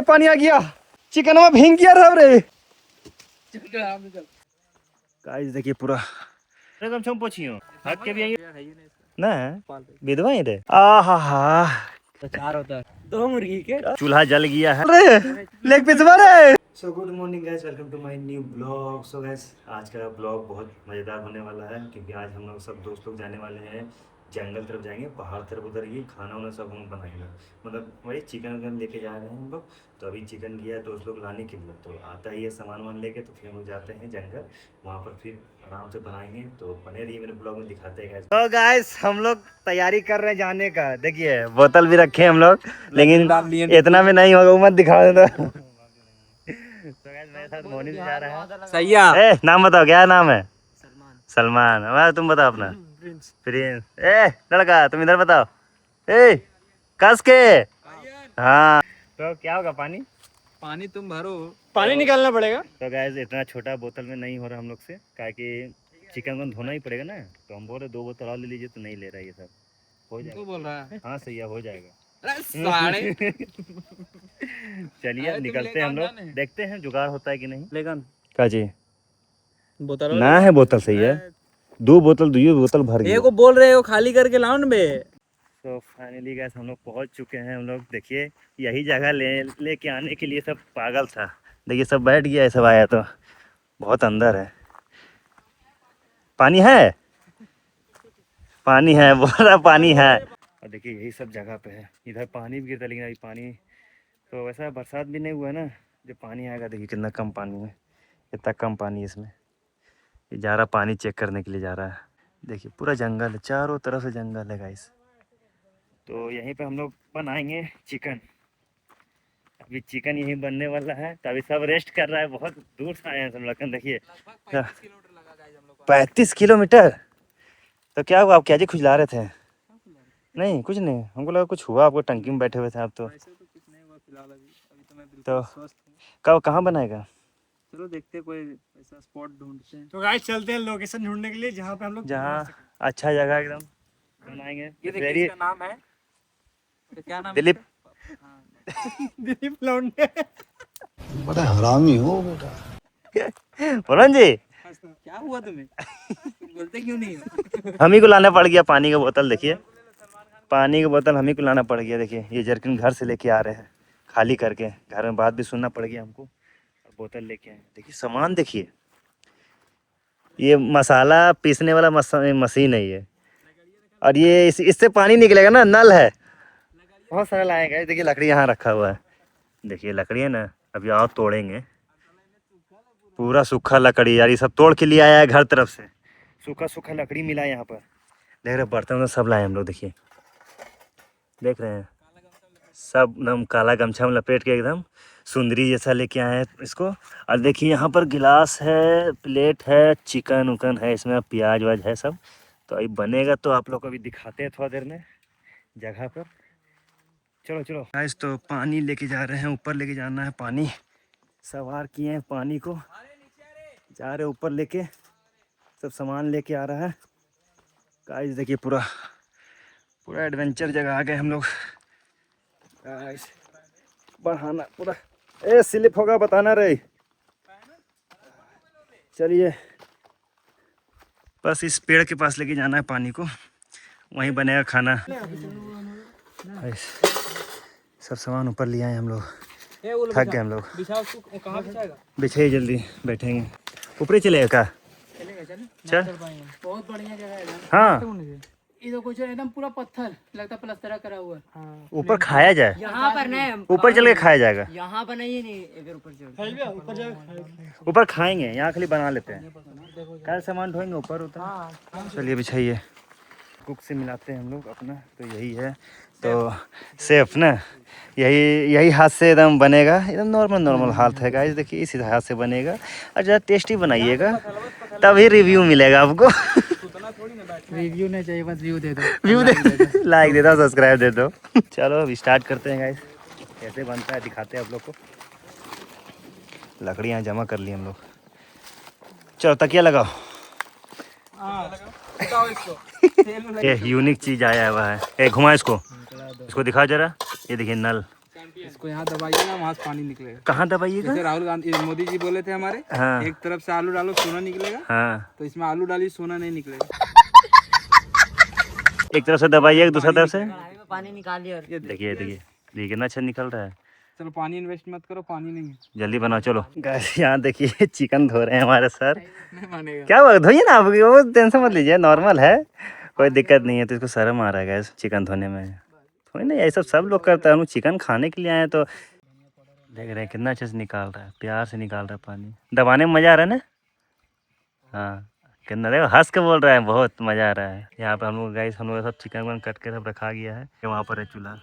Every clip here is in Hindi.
पानी आ गया, चिकन में भींग गया सब रे। गाइस देखिए पूरा एकदम छम पोछियो हक के भी आई ना विधवा ही रे। आहा हा चार होता है 2 मुर्गी के चूल्हा जल गया है रे, लेग पीस मारे। So good morning guys, welcome to my new blog. So guys आज का ब्लॉग बहुत मज़ेदार होने वाला है क्योंकि आज हम लोग सब दोस्त लोग जाने वाले हैं जंगल तरफ, जाएंगे पहाड़ तरफ। उधर ही खाना वाना सब हम बनाएंगे, मतलब वही चिकन विकन लेके जा रहे हैं हम लोग। तो अभी चिकन गया है दोस्त लोग लाने के लिए, तो आता ही है सामान वामान लेके, तो फिर हम लोग जाते हैं जंगल, वहाँ पर फिर आराम से बनाएंगे। तो बने रहिए मेरे ब्लॉग में, दिखाते हैं। तो गाइस हम लोग तैयारी कर रहे हैं जाने का। देखिए बोतल भी रखे हम लोग, लेकिन इतना में नहीं होगा, मत दिखा देता। तो गाइस मेरे साथ मोनी जा रहा है। सैया नाम बताओ, क्या नाम है? सलमान। अब तुम बताओ अपना। प्रिंस। लड़का तुम इधर बताओ। कस के। हाँ तो क्या होगा? पानी तुम भरो, पानी निकालना पड़ेगा। तो गाइस इतना छोटा बोतल में नहीं हो रहा हम लोग से, क्या कि चिकन को धोना ही पड़ेगा ना। तो हम बोले 2 बोतल और ले लीजिए, तो नहीं ले रहा है ये सब। हो जाएगा। बोल रहा है हाँ सही है, हो जाएगा। साढ़े चलिए निकलते हैं हम लोग, देखते हैं जुगाड़ होता है कि नहीं। लेकिन क्या जी बोतल ना है, बोतल सही है। 2 बोतल भर गई। को बोल रहे हो खाली करके लाओ ना बे। तो फाइनली गाइस हम लोग पहुंच चुके हैं। हम लोग देखिए यही जगह लेके आने के लिए सब पागल था। देखिए सब बैठ गया है, सब आया तो बहुत अंदर है। पानी है, बोल रहा पानी है। और देखिए यही सब जगह पे है, इधर पानी भी गिरता, लेकिन अभी पानी तो वैसा बरसात भी नहीं हुआ है ना। जब पानी आएगा देखिए कितना कम पानी है, इतना कम पानी है इसमें। ये जा रहा पानी चेक करने के लिए जा रहा है। देखिए पूरा जंगल है, चारों तरफ से जंगल है गाइस। तो यहीं पे हम लोग बनाएंगे चिकन। अभी चिकन यहीं बनने वाला है, तो अभी सब रेस्ट कर रहा है। बहुत दूर से आए हैं सब लोग। देखिए 35 किलोमीटर। तो क्या हुआ, आप क्या जी खुजला रहे थे? नहीं कुछ नहीं, हमको लगा कुछ हुआ आपको, टंकी में बैठे हुए थे आप। तो कब कहाँ बनाएगा? चलो देखते हैं, कोई ऐसा स्पॉट ढूंढते हैं। तो गाइस चलते हैं लोकेशन ढूंढने के लिए जहाँ पे हम लोग जहाँ अच्छा जगह एकदम बनाएंगे। ये देखिए इसका नाम है, क्या नाम है दिलीप। दिलीप लौंडे। बड़ा हरामी हो बेटा। बोलन जी क्या हुआ तुम्हें? बोलते क्यों नहीं हो? हम ही को लाना पड़ गया पानी का बोतल। देखिए पानी की बोतल हम ही को लाना पड़ गया। देखिए ये जर्किन घर से लेके आ रहे हैं, खाली करके। घर में बात भी सुनना पड़ गया हमको, और बोतल लेके आए। देखिए सामान देखिए, ये मसाला पीसने वाला मशीन है ये। और ये इससे पानी निकलेगा ना, नल है। बहुत सारा लाएगा। देखिए लकड़ी यहाँ रखा हुआ है। देखिए लकड़ी है ना, अभी और तोड़ेंगे। पूरा सूखा लकड़ी यार, ये सब तोड़ के लिए आया है घर तरफ से। सूखा सूखा लकड़ी मिला है यहाँ पर। देख रहे बर्तन तो सब लाए हम लोग। देखिए देख रहे हैं, सब एकदम काला गमछा में लपेट के एकदम सुंदरी जैसा लेके आए हैं इसको। और देखिए यहाँ पर गिलास है, प्लेट है, चिकन उकन है इसमें, प्याज वाज है सब। तो अभी बनेगा तो आप लोग को अभी दिखाते हैं थोड़ा देर में जगह पर। चलो चलो गाइस, तो पानी लेके जा रहे हैं, ऊपर लेके जाना है पानी। सवार किए हैं पानी को, जा रहे ऊपर लेके, सब सामान लेके आ रहा है गाइस। देखिए पूरा एडवेंचर जगह आ गए हम लोग गाइस। बढ़ाना पूरा, स्लिप होगा बताना रे। चलिए बस इस पेड़ के पास लेके जाना है पानी को, वहीं बनेगा खाना। सब सामान ऊपर ले आए हम लोग, थक गए हम लोग। बिछाइए जल्दी, बैठेंगे ऊपर ही। चलेगा का? चल बहुत बढ़िया जगह है। हाँ इधर कुछ एकदम पूरा पत्थर लगता, प्लास्टर करा हुआ है। ऊपर खाया जाए, यहाँ पर नहीं, ऊपर चल के खाया जाएगा। यहाँ पर नहीं, इधर ऊपर चल। ऊपर खाएंगे, यहाँ खाली बना लेते हैं, कल सामान ढोएंगे ऊपर उतर। चलिए बिछाइए, कुक से मिलाते हैं हम लोग अपना। तो यही है, तो सेफ ना, यही हाथ से एकदम बनेगा, एकदम नॉर्मल हाथ है गाइस। देखिए इसी हाथ से बनेगा, और ज़रा टेस्टी बनाइएगा तभी रिव्यू मिलेगा आपको। रिव्यू नहीं चाहिए, बस व्यू दे दो। लाइक दे दो, सब्सक्राइब दे दो। चलो अभी स्टार्ट करते हैं गाइस, कैसे बनता है दिखाते हैं आप लोग को। लकड़ियाँ जमा कर ली हम लोग। चलो तकिया लगाओ। ये यूनिक चीज आया हुआ है, घुमा इसको दिखा जरा। ये देखिए नल, इसको यहाँ दबाइए ना, वहाँ से पानी निकलेगा। कहाँ दबाइएगा? जैसे राहुल गांधी मोदी जी बोले थे हमारे, हाँ एक तरफ से आलू डालो सोना निकलेगा, हाँ, तो इसमें आलू डाली सोना नहीं निकलेगा। एक तरफ से दबाइएगा, दूसरा तरफ से पानी निकालिए और ये देखिए देखिए देखिए कितना अच्छा निकल रहा है। चलो पानी इन्वेस्ट मत करो, पानी नहीं है। जल्दी बनाओ चलो। गाइस यहाँ देखिए चिकन धो रहे हैं हमारे सर। नहीं मानेगा। क्या बात, धोइए ना आप, वो टेंशन मत लीजिए, नॉर्मल है, कोई दिक्कत नहीं है। तो इसको शर्म आ रहा है गैस चिकन धोने में, थोड़ी ना, ये सब लोग करता है। हम चिकन खाने के लिए आए तो देख रहे हैं कितना अच्छे से निकाल रहा है, प्यार से निकाल रहा है पानी। दबाने में मज़ा आ रहा है ना? हाँ कितना, देखो हंस के बोल रहा है, बहुत मज़ा आ रहा है। यहाँ पर हम लोग गाइस, हम लोग सब चिकन वगन कट के सब रखा गया है। वहाँ पर है चूल्हा,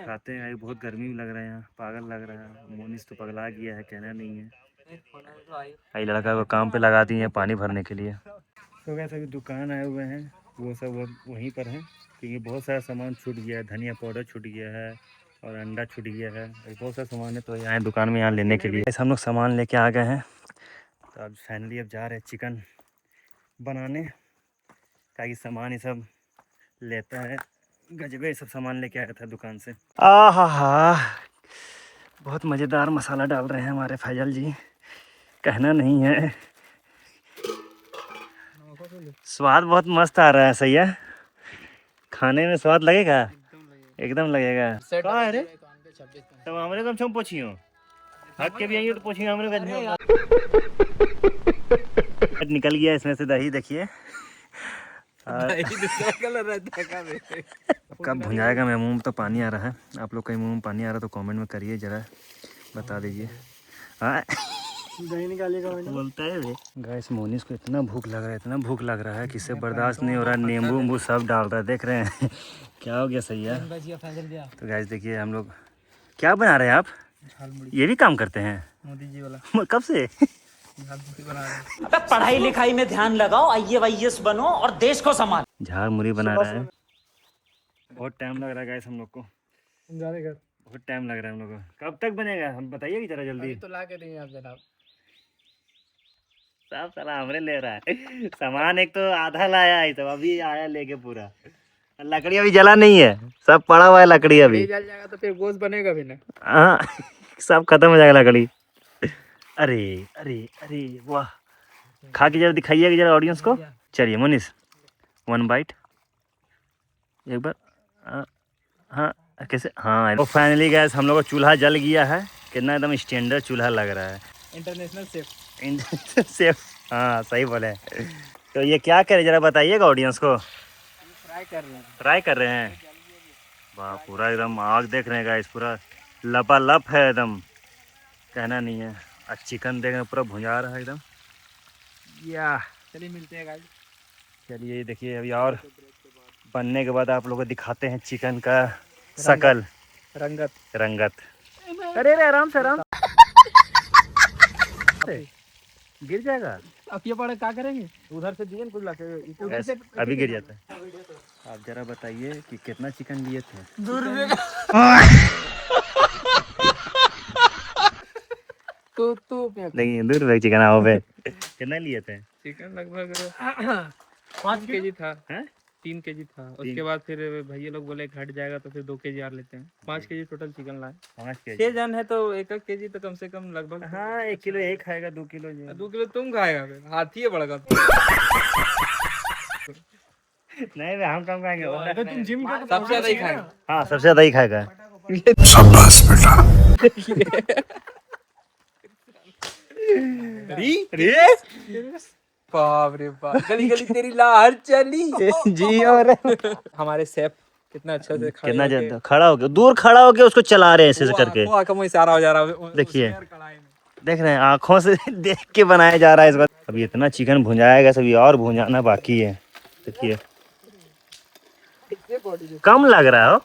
खाते हैं। बहुत गर्मी भी लग रहा है यहाँ, पागल लग रहा है। मोनिस तो पगला गया है, कहना नहीं है। आई लड़का को काम पे लगा दिए हैं पानी भरने के लिए। तो गैस अभी दुकान आए हुए हैं, वो सब वहीं पर हैं, क्योंकि बहुत सारा सामान छूट गया है। धनिया पाउडर छूट गया है और अंडा छूट गया है, बहुत सारा सामान है। तो यहाँ दुकान में यहाँ लेने के लिए हम लोग सामान लेके आ गए हैं। तो अब फाइनली अब जा रहे हैं चिकन बनाने, ताकि सामान ये सब लेता है। गजबे सब सामान लेके आया था दुकान से। आहा, बहुत मज़ेदार मसाला डाल रहे हैं हमारे फैजल जी, कहना नहीं है। स्वाद बहुत मस्त आ रहा है, सही है, खाने में स्वाद लगेगा, एकदम लगेगा। कहाँ है रे? तब हमारे कम से पूछियो, हट के भी आइए तो पूछिए हमारे निकल गया इसमें से दही, देखिए कब भुंजाएगा। मेरे मुँह में तो पानी आ रहा है, आप लोग के मुँह में पानी आ रहा है तो कमेंट में करिए, ज़रा बता दीजिए। हाँ दही निकालिएगा मैंने बोलता है वे। गाइस मोनिस को इतना भूख लग रहा है, इतना भूख लग रहा है कि इससे बर्दाश्त नहीं हो रहा है। नींबू उम्बू सब डाल रहा है, देख रहे हैं क्या हो गया, सही है। तो गाइस देखिए हम लोग क्या बना रहे हैं। आप ये भी काम करते हैं? मोदी जी वाला कब से? बना रहे हैं। अबे पढ़ाई लिखाई में ध्यान लगाओ, IAS बनो और देश को संभालो। झाल मुरी बना रहा है। बहुत टाइम लग रहा है गाइस हम लोग को, जाने का बहुत टाइम लग रहा है हम लोग को। कब तक बनेगा हम बताइए जरा जल्दी। तो ला के देंगे आप जनाब। सब साला हमरे ले रहा है सामान, एक तो आधा लाया है, तो अभी आया लेके पूरा। लकड़ी अभी जला नहीं है, सब पड़ा हुआ है लकड़ी अभी। जल जाएगा तो फिर गोश्त बनेगा भी ना। हाँ सब खत्म हो जाएगा लकड़ी। अरे अरे अरे वाह, खा के जरा दिखाइएगा जरा ऑडियंस को। चलिए मोनिस, 1 बाइट एक बार। हाँ कैसे, हाँ। तो फाइनली गैस हम लोग का चूल्हा जल गया है। कितना एकदम स्टैंडर्ड चूल्हा लग रहा है, इंटरनेशनल सेफ। सेफ, हाँ सही बोले। तो ये क्या करें जरा बताइएगा ऑडियंस को। फ्राई कर रहे हैं। ट्राई कर रहे हैं। वाह पूरा एकदम आग देख रहे हैं गाइस, पूरा लपालप है एकदम, कहना नहीं है। और चिकन देख रहे हैं पूरा भुंजा रहा है एकदम। या चलिए मिलते हैं गाइस। चलिए देखिए अभी और बनने के बाद आप लोगों को दिखाते हैं चिकन का शकल, रंगत रंगत। अरे अरे आराम से, आराम से गिर जाएगा। अब ये पड़े क्या करेंगे? उधर से दिए कुछ लाके ऐसे अभी गिर जाता है। आप जरा बताइए कि कितना चिकन लिए थे? तो नहीं 2 रुपए चिकन आओ पे कितना लिए थे? चिकन लगभग 5 kg था। हैं? 3 kg था। उसके बाद फिर भैया लोग बोले घट जाएगा तो फिर 2 kg और लेते हैं। 5 kg टोटल चिकन लाए। 5 6 के। जन है तो 1 kg तो कम से कम लगभग। हाँ 1 किलो एक खाएगा, 2 किलो 2 किलो तुम खाएगा, फिर हाथी है बड़ा। नहीं हम कम खाएंगे। तो तुम जिम का सबसे ज्यादा ही खाएगा। हाँ सबसे ज्यादा ही खाएगा। शाबाश बेटा। बाप रे बाप, गली गली तेरी लहर चली जी। और हमारे शेफ कितना अच्छा से खड़े कितना होके- ज्यादा खड़ा हो गया, दूर खड़ा हो के उसको चला रहे हैं ऐसे करके। वो आंखों में इशारा हो जा रहा है। देखिए देख रहे हैं, आँखों से देख के बनाया जा रहा है इसको। अभी इतना चिकन भुंजाएगा, सभी और भुंजाना बाकी है। देखिए कम लग रहा हो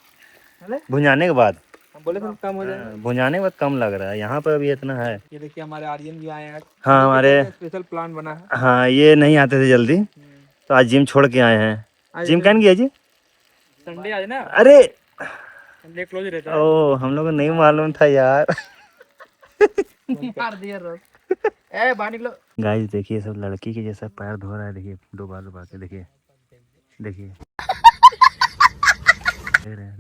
भुंजाने के बाद, बोले थे कम हो जाए। भुंजाने के बाद कम लग रहा है। यहाँ पर अभी इतना है। ये देखिए हमारे आर्यन भी आए हैं। हाँ हमारे, स्पेशल प्लान बना है। हाँ ये नहीं आते थे जल्दी, तो आज जिम छोड़ के आए हैं। जिम कैन किया जी? संडे आज ना, अरे संडे क्लोज रहता है। ओ हम लोग को नहीं मालूम था यार। मार दिया रोज। ए बाहर निकलो। गाइस देखिए सब लड़की के जैसा पैर धो रहा है। देखिए डुबा के देखिए, देखिए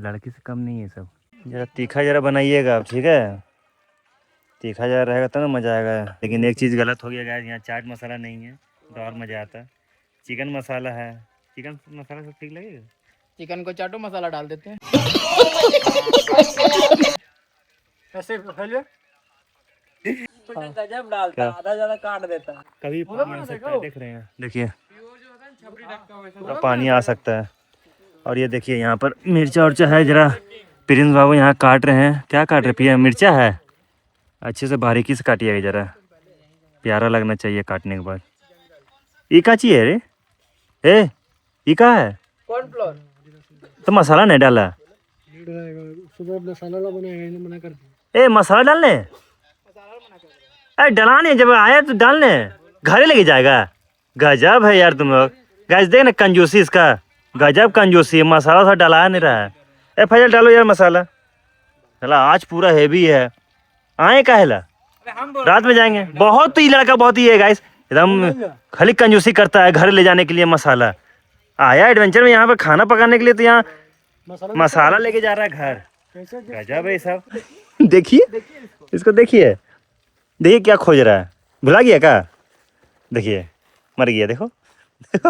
लड़की से कम नहीं है सब। जरा तीखा जरा बनाइएगा आप, ठीक है? तीखा जरा रहेगा तो ना मज़ा आएगा। लेकिन एक चीज़ गलत हो गया गाइस, यहाँ चाट मसाला नहीं है तो और मज़ा आता। चिकन मसाला है, चिकन मसाला सब ठीक लगेगा। चिकन को चाटो, मसाला डाल देते हैं। ऐसे फैलिए। गजब डालता, आधा ज्यादा काट देता। कभी पानी आ सकता है, देख रहे हैं, देखिए पानी आ सकता है। और ये देखिए यहाँ पर मिर्चा उर्चा है, जरा प्रिंस बाबू यहाँ काट रहे हैं। क्या काट रहे पिया? मिर्चा है, अच्छे से बारीकी से काटिएगा, जरा प्यारा लगना चाहिए काटने के बाद। ये का चीज़ है रे? ये का है? कॉर्नफ्लोर। तो मसाला नहीं डाला? सुबह मसाला ना बनाएगा, इन्हें मना कर दिया। मसाला डालने? अरे डलाने, जब आया तो डालने, घरे लेके जाएगा। गजब है यार तुम लोग। गैस देख ना कंजूसी इसका, गजब कंजूसी है। मसाला सा डाला नहीं रहा है। फैजल डालो यार मसाला। चला आज पूरा हेवी है। आए काहेला? रात में जाएंगे। बहुत ही लड़का बहुत ही है गाइस, एकदम खाली कंजूसी करता है घर ले जाने के लिए मसाला। आया एडवेंचर में यहाँ पे खाना पकाने के लिए, तो यहाँ मसाला लेके जा रहा है घर। गजब है सब। देखिए इसको, देखिए देखिए क्या खोज रहा है। भुला गया क्या? देखिए मर गया, देखो देखो।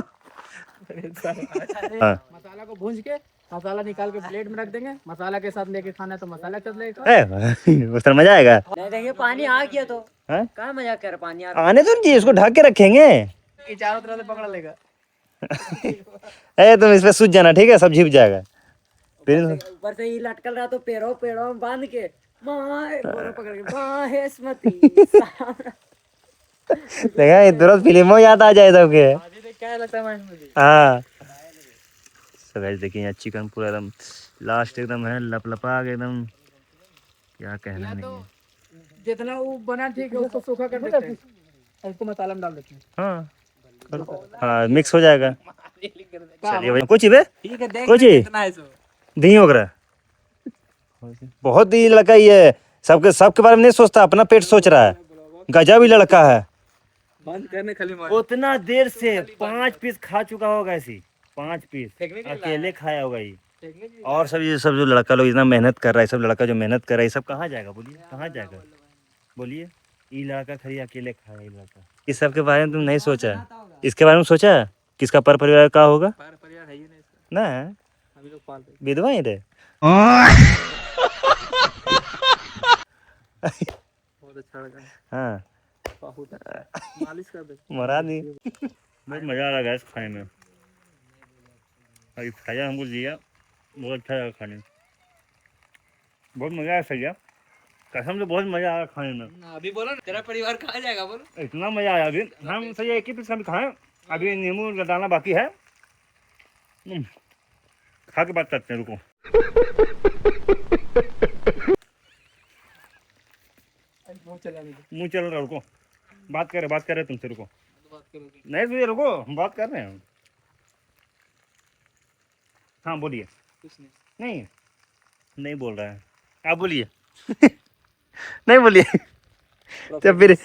हाँ। मसाला को भूंज के मसाला निकाल के प्लेट में रख देंगे। मसाला के साथ लेके खाना है तो मसाला के साथ लेके उस तरह मजा आएगा। देखिए पानी आ गया तो हाँ? कहाँ मजा कर, पानी आने तो जी, इसको ढक के रखेंगे। ये चारों तरफ से पकड़ लेगा। तुम इस पे सूझ जाना, ठीक है? सब झिप जाएगा। ऊपर से ही लटकल रहा तो पेड़ों में बांध के पकड़ के देखा, ये तुरंत फिल्मों याद आ जाए सबके। क्या लगता है मुझे? हाँ तो गाइस देखिए यहाँ चिकन पूरा एकदम लास्ट एकदम है, लपलपा के एकदम, क्या कहना नहीं है। जितना वो बना ठीक है, उसको सूखा कर देते हैं, उसको मसाला में डाल देते हैं। हाँ हाँ मिक्स हो जाएगा। चलिए भाई, कुछ बे ठीक है, देख कुछ कितना है सो। दही वगैरह। बहुत ही लड़का ही है, सबके बारे में नहीं सोचता, अपना पेट सोच रहा है। गजब ही लड़का है। बंद करने खाली मार। उतना देर से 5 पीस खा चुका होगा ऐसी, 5 पीस अकेले खाया होगा ये। और सब ये सब जो लड़का लोग इतना मेहनत कर रहा है, सब लड़का जो मेहनत कर रहा है, सब कहाँ जाएगा? बोलिए कहाँ जाएगा? बोलिए। ये लड़का खड़ी अकेले खाया, ये लड़का। इस सब के बारे में तुम नहीं सोचा? इसके बारे में सोचा किसका पर परिवार का होगा? पर परिवार है ही नहीं इसका। ना हम लोग पाल रहे विधवा ही रे। बहुत अच्छा लगा। हाँ बहुत अच्छा, मालिश कर दे। मरा दी। बहुत मजा आ रहा है खाने में। अभी खाया हमको दिया, बहुत अच्छा लगा खाने में। बहुत मजा आया सर, कसम से बहुत मजा आया खाने में। अभी बोलो ना, तेरा परिवार कहाँ जाएगा बोलो। इतना मजा आया। अभी हम सही एक ही पीस कभी खाएं, अभी नींबू डालना बाकी है। खा के बात करते हैं, रुको। मुँह चल रहा, रुको। बात कर रहे तुमसे, रुको। नहीं तुझे रुको, हम बात कर रहे हैं। हाँ बोलिए। नहीं बोल रहा है, आप बोलिए। नहीं बोलिए तो फिर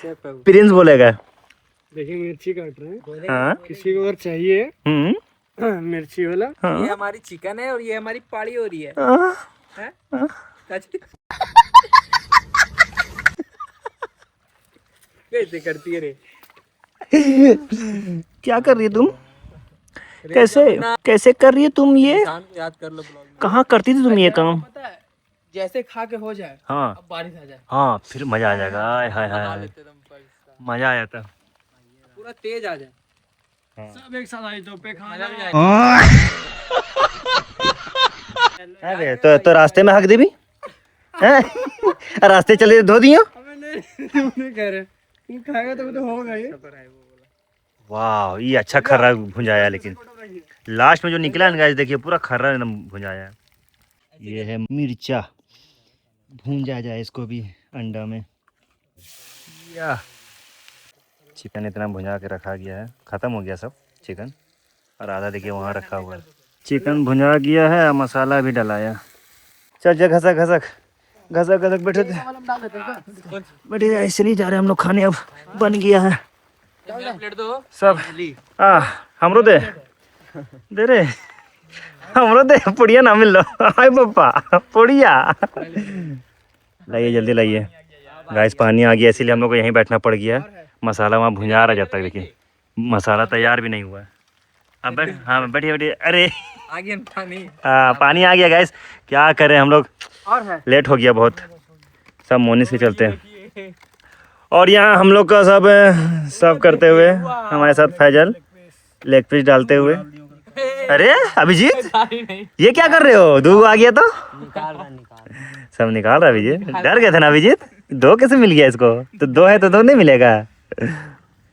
प्रिंस बोलेगा। देखिए मिर्ची काट रहे हैं। हाँ किसी को अगर चाहिए मिर्ची वाला, हाँ ये हमारी चिकन है और ये हमारी पाड़ी हो रही है। कैसे करती है रे? क्या कर रही है तुम? कैसे कर रही है तुम ये? याद कर लो ब्लॉग में। कहाँ करती थी तुम ये काम? पता है, जैसे खा के हो जाए, हाँ अब बारिश आ जाए, हाँ फिर मजा आ जाएगा। हाय हाय हाय, मजा आ जाता। पूरा तेज आ जाए। सब एक साथ आई तो पे खाना। अरे तो रास्ते में हक दे भी हैं? रास्ते चले धो दियो। नहीं कह रहे, तुम खाएगा तो होगा ये। वाह ये अच्छा खर्रा भुंजाया, लेकिन लास्ट में जो निकला है ना गाइस, देखिए पूरा खर्रा एकदम भुंजाया। ये है मिर्चा, भूंजा जाए इसको भी अंडा में। या चिकन इतना भुंजा के रखा गया है, ख़त्म हो गया सब चिकन, और आधा देखिए वहाँ रखा हुआ है। चिकन भुंजा गया है, मसाला भी डलाया। चल जा घसक बैठे थे, बैठे ऐसे नहीं जा रहे हम लोग खाने। अब बन गया है प्लेट दो सब। हमरो दे रे। हमरो दे पुड़िया ना मिल लो हाय पापा पुड़िया लाइए जल्दी लाइए गाइस पानी आ गया इसीलिए हम लोग को यहीं बैठना पड़ गया मसाला वहाँ भुंजा रहा जब तक देखिए मसाला तैयार भी नहीं हुआ है अब बैठ हाँ बैठिए बैठिए अरे आगे पानी हाँ पानी आ गया गाइस क्या करें हम लोग और है लेट हो गया बहुत सब मोनी से चलते हैं और यहाँ हम लोग का सब करते हुए हमारे साथ फैजल लेग पीस डालते हुए अरे अभिजीत ये क्या कर रहे हो दो आ गया तो सब निकाल रहा अभिजीत डर गए थे ना अभिजीत दो कैसे मिल गया इसको तो दो है तो दो नहीं मिलेगा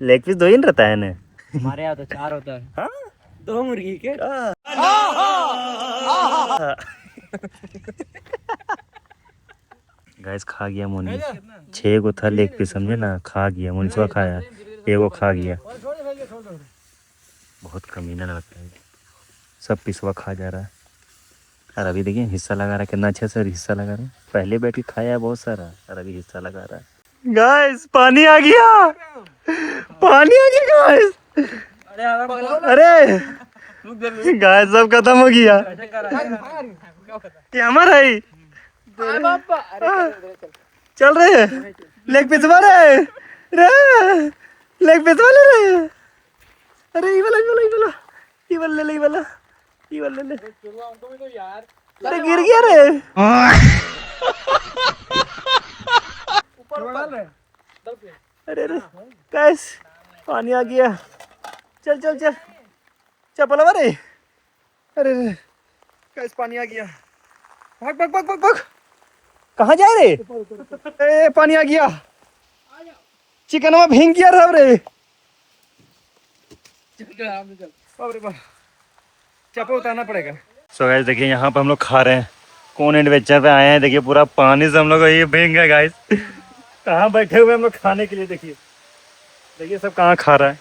लेग पीस दो ही नहीं रहता है ना हमारे यहाँ तो 4 होता है हाँ? 2 मुर्गी के गैस खा गया मोनी 6 को था लेग पीस समझे ना खा गया मोनी सुबह खाया एगो खा गया बहुत कमीना लगता है सब पिसवा खा जा रहा है और अभी देखिए हिस्सा लगा रहा है कितना अच्छा से हिस्सा लगा रहा है पहले बैठ के खाया है बहुत सारा और अभी हिस्सा लगा रहा है गाइस पानी आ गया गाइस अरे गाइस सब खत्म हो गया ये हमारा ही चल रहे हैं लेग पीस वाले लेग पीस वाले अरे ये वाला ले ले अरे गिर गया रे अरे अरे गाइस पानी आ गया चल चल चल चपल अरे अरे गाइस पानी आ गया भाग भाग भाग भाग भाग कहाँ जा रे ए पानी आ गया चिकन में भींग गया रहा रे बाप रे बाप चापा उतारना पड़ेगा सो गाइस देखिए यहाँ पे हम लोग खा रहे हैं कौन एडवेंचर पे आए हैं देखिए पूरा पानी से हम लोग ये भींग है गाइस कहाँ बैठे हुए हम लोग खाने के लिए देखिए सब कहाँ खा रहा है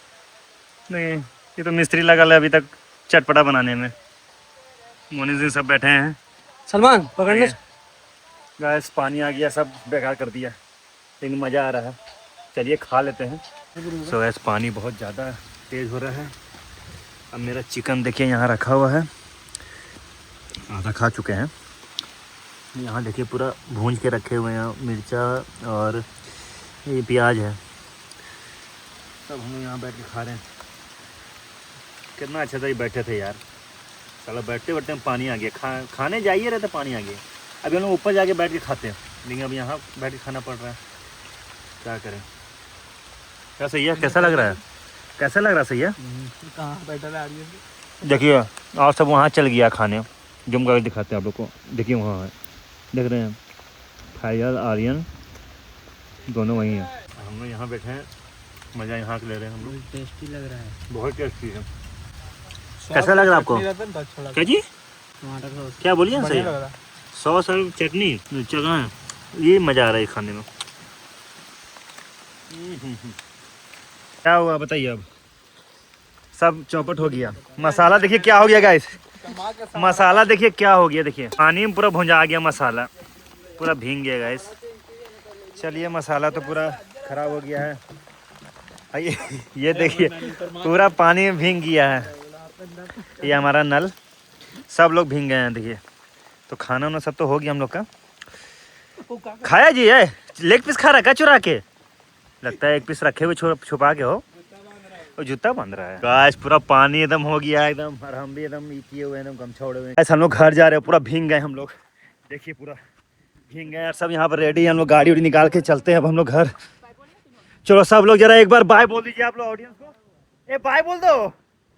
नहीं ये तो मिस्त्री लगा है अभी तक चटपटा बनाने में मोनी जी सब बैठे हैं सलमान पकड़ने गाइस पानी आ गया सब बेकार कर दिया लेकिन मज़ा आ रहा है चलिए खा लेते हैं सो गाइस पानी बहुत ज़्यादा तेज़ हो रहा है अब मेरा चिकन देखिए यहाँ रखा हुआ है आधा खा चुके हैं यहाँ देखिए पूरा भूंज के रखे हुए हैं मिर्चा और ये प्याज है सब हम यहाँ बैठ के खा रहे हैं कितना अच्छा था ये बैठे थे यार चलो बैठते बैठते हम पानी आ गया खाने जाइए रहते पानी आ गया अभी हम लोग ऊपर जाके बैठ के खाते हैं लेकिन अब यहाँ बैठ के खाना पड़ रहा है क्या करें क्या सही है कैसा लग रहा है कैसा लग रहा है सही है कहाँ बैठा है आर्यन देखिए और सब वहाँ चल गया खाने जुम करके दिखाते हैं आप लोग को देखिए वहाँ है देख रहे हैं फैजल आर्यन दोनों वहीं हैं हम लोग यहाँ बैठे हैं मज़ा यहाँ से ले रहे हैं हम लोग टेस्टी लग रहा है बहुत टेस्टी है कैसा लग रहा है आपको क्या जी टमाटर सॉस क्या बोलिए ना सही सॉस और चटनी जगह है ये मज़ा आ रहा है खाने में क्या हुआ बताइए अब सब चौपट हो गया मसाला देखिए क्या हो गया गाइस मसाला देखिए क्या हो गया देखिए पानी में पूरा भुंजा गया मसाला पूरा भीग गया गाइस चलिए मसाला तो पूरा खराब हो गया है ये देखिए पूरा पानी में भीग गया है ये हमारा नल सब लोग भीग गए हैं देखिए तो खाना वाना सब तो हो गया हम लोग का खाया जी है लेग पीस खा रहा है क्या चुरा के लगता है एक पीस रखे हुए छुपा के हो और जूता बंध रहा है गाइस पूरा पानी एकदम हो गया एकदम और हम भी एकदम किए हुए एकदम गमछा ओढ़े हुए हैं हम लोग घर जा रहे हैं पूरा भीग गए हम लोग देखिए पूरा भीग गए यार सब यहाँ पर रेडी है हम लोग गाड़ी उड़ी निकाल के चलते हैं अब हम लोग घर चलो सब लोग जरा एक बार बाय बोल दीजिए आप लोग ऑडियंस को ए बाय बोल दो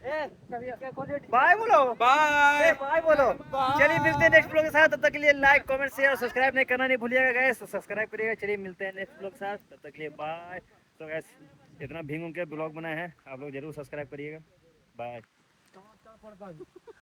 बाय बोलो बाय बाय बोलो चलिए मिलते हैं नेक्स्ट ब्लॉग के साथ तब तक के लिए लाइक कमेंट शेयर और सब्सक्राइब नहीं करना नहीं भूलिएगा गाइस तो सब्सक्राइब करिएगा चलिए मिलते हैं नेक्स्ट ब्लॉग के साथ तब तक के लिए बाय तो गाइस इतना भींग के ब्लॉग बनाए हैं आप लोग जरूर सब्सक्राइब करिएगा बाय